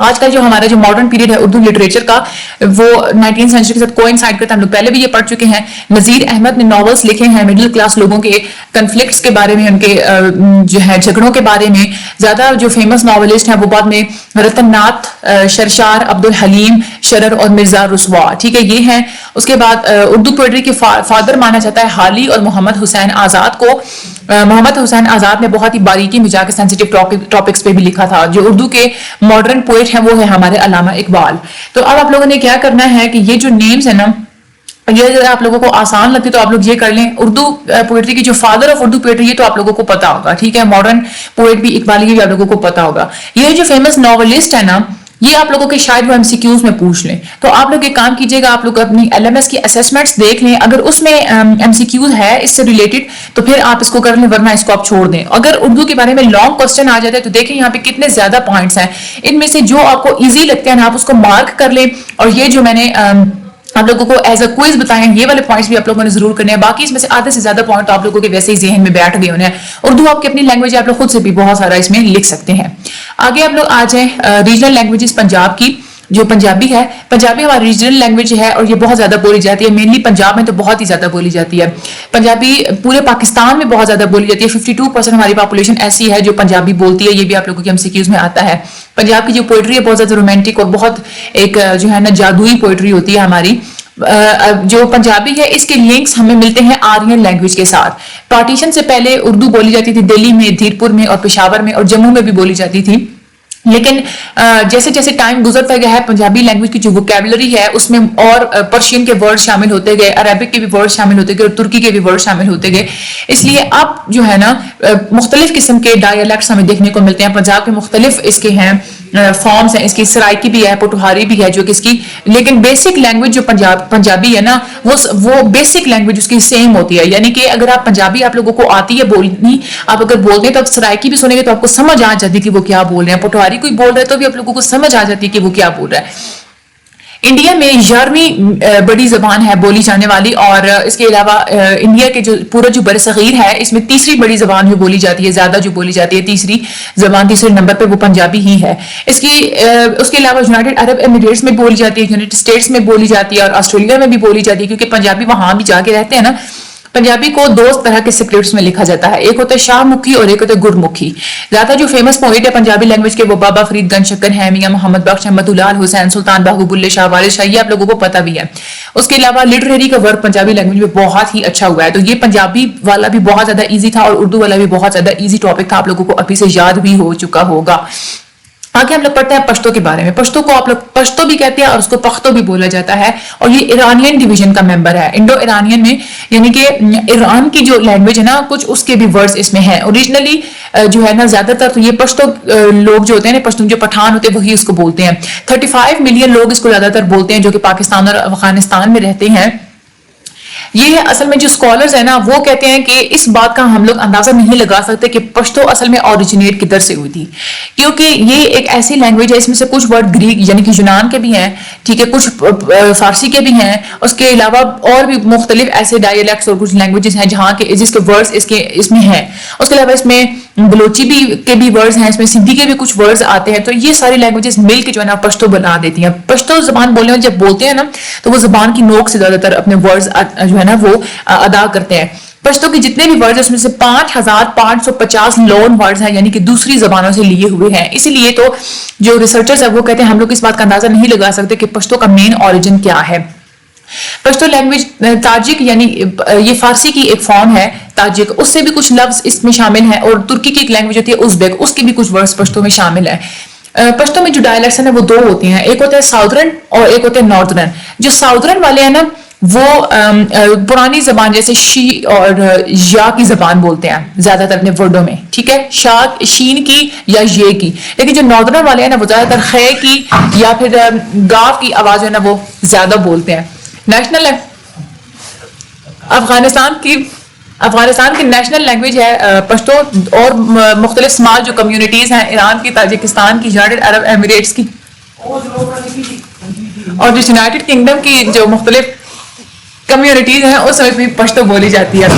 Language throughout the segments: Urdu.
آج کل جو ہمارا جو ماڈرن پیریڈ ہے اردو لٹریچر کا وہ 19th سینچری کے ساتھ کوئنسائڈ کرتا ہے. ہم لوگ پہلے بھی یہ پڑھ چکے ہیں. نذیر احمد نے ناولس لکھے ہیں مڈل کلاس لوگوں کے کنفلکٹس کے بارے میں, ان کے جو ہے جھگڑوں کے بارے میں. زیادہ جو فیمس ناولسٹ ہیں وہ بعد میں رتن ناتھ, شرشار, عبد الحلیم شرر اور مرزا رسوا, ٹھیک ہے, یہ ہیں. اس کے بعد اردو پوئٹری کے فادر مانا جاتا ہے حالی اور محمد حسین آزاد کو. محمد حسین آزاد نے بہت ہی باریکی میں جا کے سینسیٹیو ٹاپکس پہ بھی لکھا تھا. جو اردو کے ماڈرن پوئٹ ہیں وہ ہے ہمارے علامہ اقبال. تو اب آپ لوگوں نے کیا کرنا ہے کہ یہ جو نیمز ہیں نا, یہ اگر آپ لوگوں کو آسان لگتی تو آپ لوگ یہ کر لیں. اردو پوئٹری کی جو فادر آف اردو پوئٹری, یہ تو آپ لوگوں کو پتا ہوگا, ٹھیک ہے. ماڈرن پوئٹ بھی اقبال بھی آپ لوگوں کو پتا ہوگا. یہ جو فیمس ناولسٹ ہے نا, یہ آپ لوگوں کے شاید وہ ایم سی کیوز میں پوچھ لیں. تو آپ لوگ ایک کام کیجیے گا, آپ لوگ اپنی ایل ایم ایس کی اسیسمنٹس دیکھ لیں. اگر اس میں ایم سی کیوز ہے اس سے ریلیٹڈ تو پھر آپ اس کو کر لیں, ورنہ اس کو آپ چھوڑ دیں. اگر اردو کے بارے میں لانگ کوسچن آ جاتا ہے تو دیکھیں یہاں پہ کتنے زیادہ پوائنٹس ہیں. ان میں سے جو آپ کو ایزی لگتے ہیں آپ اس کو مارک کر لیں. اور یہ جو میں نے آپ لوگوں کو ایز اے کوئز بتائے ہیں, یہ والے پوائنٹس بھی آپ لوگوں نے ضرور کرنے ہیں. باقی اس میں سے آدھے سے زیادہ پوائنٹ آپ لوگوں کے ویسے ہی ذہن میں بیٹھ گئے ہیں. اردو آپ کی اپنی لینگویج ہے, آپ لوگ خود سے بھی بہت سارا اس میں لکھ سکتے ہیں. آگے آپ لوگ آ جائیں ریجنل لینگویجز پنجاب کی. جو پنجابی ہے, پنجابی ہماری ریجنل لینگویج ہے اور یہ بہت زیادہ بولی جاتی ہے. مینلی پنجاب میں تو بہت ہی زیادہ بولی جاتی ہے. پنجابی پورے پاکستان میں بہت زیادہ بولی جاتی ہے. 52% ہماری پاپولیشن ایسی ہے جو پنجابی بولتی ہے. یہ بھی آپ لوگوں کے MCQs میں آتا ہے. پنجاب کی جو پوئٹری ہے بہت زیادہ رومانٹک اور بہت ایک جو ہے نا جادوئی پوئٹری ہوتی ہے ہماری. جو پنجابی ہے اس کے لنکس ہمیں ملتے ہیں آرین لینگویج کے ساتھ. پارٹیشن سے پہلے اردو بولی جاتی تھی دہلی میں, دھیرپور میں اور پشاور میں اور جموں میں بھی بولی جاتی تھی. لیکن جیسے جیسے ٹائم گزرتا گیا ہے پنجابی لینگویج کی جو ووکیبلری ہے اس میں اور پرشین کے ورڈ شامل ہوتے گئے, عربک کے بھی ورڈ شامل ہوتے گئے اور ترکی کے بھی ورڈ شامل ہوتے گئے. اس لیے اب جو ہے نا مختلف قسم کے ڈائلیکٹس ہمیں دیکھنے کو ملتے ہیں. پنجاب کے مختلف اس کے ہیں فارمز ہیں, اس کی سرائکی بھی ہے, پٹوہاری بھی ہے جو کہ اس کی, لیکن بیسک لینگویج جو پنجابی ہے نا وہ بیسک لینگویج اس کی سیم ہوتی ہے. یعنی کہ اگر آپ پنجابی آپ لوگوں کو آتی ہے بولنی, آپ اگر بولتے ہیں تو آپ سرائکی بھی سنیں گے تو آپ کو سمجھ آ جاتی ہے کہ وہ کیا بول رہے ہیں. پٹوہاری کوئی بول رہا ہے تو بھی آپ لوگوں کو سمجھ آ جاتی ہے کہ وہ کیا بول رہا ہے. انڈیا میں 11ویں بڑی زبان ہے بولی جانے والی, اور اس کے علاوہ انڈیا کے جو پورا جو برصغیر ہے اس میں تیسری بڑی زبان جو بولی جاتی ہے, زیادہ جو بولی جاتی ہے تیسری زبان, تیسرے نمبر پہ وہ پنجابی ہی ہے. اس کے علاوہ یونائٹڈ عرب ایمریٹس میں بولی جاتی ہے, یونائٹڈ اسٹیٹس میں بولی جاتی ہے اور آسٹریلیا میں بھی بولی جاتی ہے. کیونکہ پنجابی وہاں بھی جا کے رہتے ہیں نا. پنجابی کو 2 طرح کے اسکرپٹس میں لکھا جاتا ہے, ایک ہوتا ہے شاہ مکھی اور ایک ہوتا ہے گرمکھی. زیادہ جو فیمس پوئٹ ہے پنجابی لینگویج کے وہ بابا فرید گنج شکر ہیں, میاں محمد بخش, احمد الال حسین, سلطان باہو, بلے شاہ, وارث شاہ, یہ آپ لوگوں کو پتہ بھی ہے. اس کے علاوہ لٹریری کا ورک پنجابی لینگویج میں بہت ہی اچھا ہوا ہے. تو یہ پنجابی والا بھی بہت زیادہ ایزی تھا اور اردو والا بھی بہت زیادہ ایزی ٹاپک تھا, آپ لوگوں کو ابھی سے یاد بھی ہو چکا ہوگا. آگے ہم لوگ پڑھتے ہیں پشتو کے بارے میں. پشتو کو آپ لوگ پشتو بھی کہتے ہیں اور اس کو پختو بھی بولا جاتا ہے, اور یہ ایرانین ڈویژن کا ممبر ہے. انڈو ایرانین میں یعنی کہ ایران کی جو لینگویج ہے نا کچھ اس کے بھی ورڈز اس میں ہیں. اوریجنلی جو ہے نا زیادہ تر تو یہ پشتو لوگ جو ہوتے ہیں پشتو جو پٹھان ہوتے ہیں وہی اس کو بولتے ہیں. 35 ملین لوگ اس کو زیادہ تر بولتے ہیں جو کہ پاکستان اور افغانستان میں رہتے ہیں. یہ ہے اصل میں جو اسکالرز ہیں نا وہ کہتے ہیں کہ اس بات کا ہم لوگ اندازہ نہیں لگا سکتے کہ پشتو اصل میں اوریجنیٹ کدھر سے ہوئی تھی, کیونکہ یہ ایک ایسی لینگویج ہے اس میں سے کچھ ورڈ گریک یعنی کہ یونان کے بھی ہیں, ٹھیک ہے, کچھ فارسی کے بھی ہیں. اس کے علاوہ اور بھی مختلف ایسے ڈائلیکٹس اور کچھ لینگویجز ہیں جہاں کے جس کے ورڈز اس میں ہیں. اس کے علاوہ اس میں بلوچی کے بھی ورڈز ہیں, اس میں سندھی کے بھی کچھ ورڈز آتے ہیں. تو یہ ساری لینگویجز مل کے جو ہے نا پشتو بنا دیتی ہیں. پشتو زبان بولنے میں جب بولتے ہیں نا تو وہ زبان کی نوک سے زیادہ تر اپنے ورڈز جو ہے نا وہ ادا کرتے ہیں. پشتو کے جتنے بھی ورڈز ہیں اس میں سے 5550 لون ورڈز ہیں یعنی کہ دوسری زبانوں سے لیے ہوئے ہیں. اسی لیے تو جو ریسرچرز ہیں وہ کہتے ہیں ہم لوگ اس بات کا اندازہ نہیں لگا سکتے کہ پشتو کا مین اوریجن کیا ہے. پشتو لینگویج تاجک یعنی یہ فارسی کی ایک فارم ہے تاجک, اس سے بھی کچھ لفظ اس میں شامل ہیں, اور ترکی کی ایک لینگویج ہوتی ہے ازبیک, اس کے بھی کچھ ورڈز پشتو میں شامل ہیں. پشتو میں جو ڈائلیکٹس ہیں وہ 2 ہوتے ہیں, ایک ہوتا ہے ساؤدرن اور ایک ہوتا ہے ناردرن. جو ساؤدرن والے ہیں نا وہ پرانی زبان جیسے شی اور یا کی زبان بولتے ہیں زیادہ تر اپنے ورڈوں میں, ٹھیک ہے, شین کی یا یہ کی. لیکن جو ناردرن والے ہیں نا وہ زیادہ تر خے کی یا پھر گاف کی آواز ہے نا وہ زیادہ بولتے ہیں. نیشنل افغانستان کی نیشنل لینگویج ہے پشتو, اور مختلف سمال جو کمیونٹیز ہیں ایران کی, تاجکستان کی, یونائٹڈ عرب ایمریٹس کی اور جو یونائٹڈ کنگڈم کی جو مختلف کمیونٹیز ہیں اس میں بھی پشتو بولی جاتی ہے.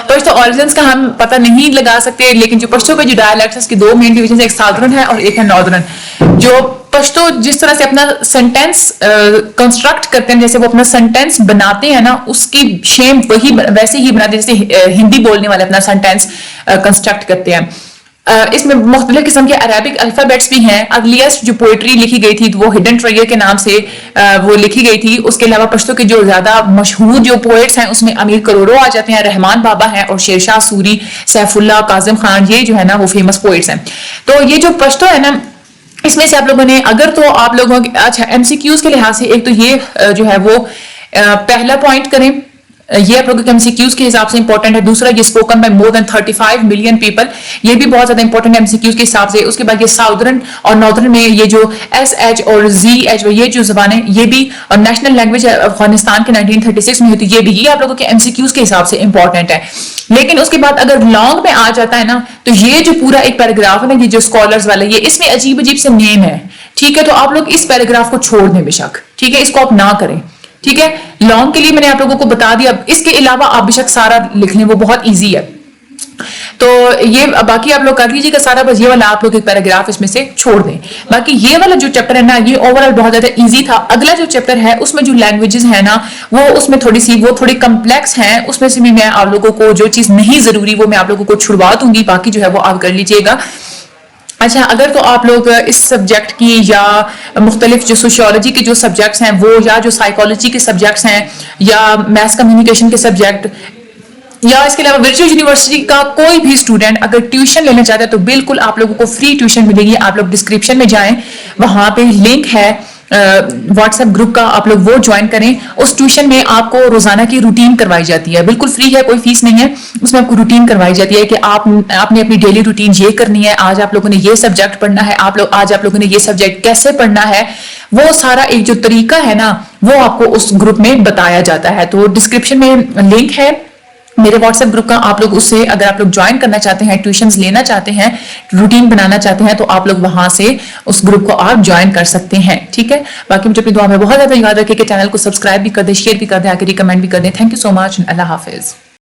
پشتو اوریجنس کا ہم پتہ نہیں لگا سکتے، لیکن جو پشتو کے جو ڈائلیکٹس اس کی دو مین ڈویژن، ایک ساؤدرن ہے اور ایک ہے ناردرن. جو پشتو جس طرح سے اپنا سینٹینس کنسٹرکٹ کرتے ہیں، جیسے وہ اپنا سینٹینس بناتے ہیں نا، اس کی شیم وہی ویسے ہی بناتے ہیں جیسے ہندی بولنے والے اپنا سینٹینس کنسٹرکٹ کرتے ہیں. اس میں مختلف قسم کے عربک الفابیٹس بھی ہیں. ارلیسٹ جو پوئٹری لکھی گئی تھی وہ ہڈن ٹریگر کے نام سے وہ لکھی گئی تھی. اس کے علاوہ پشتو کے جو زیادہ مشہور جو پوئٹس ہیں اس میں امیر کروڑو آ جاتے ہیں، رحمان بابا ہیں، اور شیر شاہ سوری، سیف اللہ، کاظم خان، یہ جو ہے نا وہ فیمس پوئٹس ہیں. تو یہ جو پشتو ہے نا، اس میں سے آپ لوگوں نے اگر تو آپ لوگوں اچھا ایم سی کیوز کے لحاظ سے ایک تو یہ جو ہے وہ پہلا پوائنٹ کریں، یہ آپ لوگوں کے ایم سی کیوز کے حساب سے امپورٹنٹ ہے. دوسرا یہ spoken by more than 35 million people, یہ بھی بہت زیادہ امپورٹنٹ ہے ایم سی کیوز کے حساب سے. اس کے بعد یہ ساؤدرن اور ناردرن میں یہ جو ایس ایچ اور زی ایچ یہ جو زبانیں، یہ بھی، اور نیشنل لینگویج افغانستان کے 1936 میں ہوتی، یہ بھی، یہ آپ لوگوں کے ایم سی کیوز کے حساب سے امپورٹنٹ ہے. لیکن اس کے بعد اگر لانگ میں آ جاتا ہے نا، تو یہ جو پورا ایک پیراگراف ہے نا، یہ جو اسکالرز والا، یہ اس میں عجیب عجیب سے نیم ہے. ٹھیک ہے، تو آپ لوگ اس پیراگراف کو چھوڑ دیں بے شک. ٹھیک ہے، اس کو آپ نہ کریں. ٹھیک ہے، لانگ کے لیے میں نے آپ لوگوں کو بتا دیا. اب اس کے علاوہ آپ بے شک سارا لکھ لیں، وہ بہت ایزی ہے. تو یہ باقی آپ لوگ کر لیجیے گا سارا، بس یہ والا آپ لوگ ایک پیراگراف اس میں سے چھوڑ دیں. باقی یہ والا جو چیپٹر ہے نا، یہ اوور آل بہت زیادہ ایزی تھا. اگلا جو چیپٹر ہے اس میں جو لینگویجز ہیں نا، وہ اس میں تھوڑی کمپلیکس ہیں. اس میں سے بھی میں آپ لوگوں کو جو چیز نہیں ضروری وہ میں آپ لوگوں کو چھڑوا دوں گی، باقی جو ہے وہ آپ کر لیجیے گا. اچھا، اگر تو آپ لوگ اس سبجیکٹ کی یا مختلف جو سوشیولوجی کے جو سبجیکٹس ہیں وہ، یا جو سائیکالوجی کے سبجیکٹس ہیں، یا میس کمیونیکیشن کے سبجیکٹ، یا اس کے علاوہ ورچوئل یونیورسٹی کا کوئی بھی اسٹوڈنٹ اگر ٹیوشن لینا چاہتا ہے تو بالکل آپ لوگوں کو فری ٹیوشن ملے گی. آپ لوگ ڈسکرپشن میں جائیں، وہاں پہ لنک ہے واٹس ایپ گروپ کا، آپ لوگ وہ جوائن کریں. اس ٹیوشن میں آپ کو روزانہ کی روٹین کروائی جاتی ہے، بالکل فری ہے، کوئی فیس نہیں ہے. اس میں آپ کو روٹین کروائی جاتی ہے کہ آپ نے اپنی ڈیلی روٹین یہ کرنی ہے. آج آپ لوگوں نے یہ سبجیکٹ پڑھنا ہے، آج آپ لوگوں نے یہ سبجیکٹ کیسے پڑھنا ہے، وہ سارا ایک جو طریقہ ہے نا، وہ آپ کو اس گروپ میں بتایا جاتا ہے. تو ڈسکرپشن میں لنک ہے میرے واٹس ایپ گروپ کا. آپ لوگ اس سے اگر آپ لوگ جوائن کرنا چاہتے ہیں، ٹیوشنز لینا چاہتے ہیں، روٹین بنانا چاہتے ہیں، تو آپ لوگ وہاں سے اس گروپ کو آپ جوائن کر سکتے ہیں. ٹھیک ہے، باقی مجھے اپنی دعا میں بہت زیادہ یاد رکھے کہ چینل کو سبسکرائب بھی کر دیں، شیئر بھی کر دیں، آخری کمنٹ بھی کر دیں. تھینک یو سو مچ. اللہ حافظ.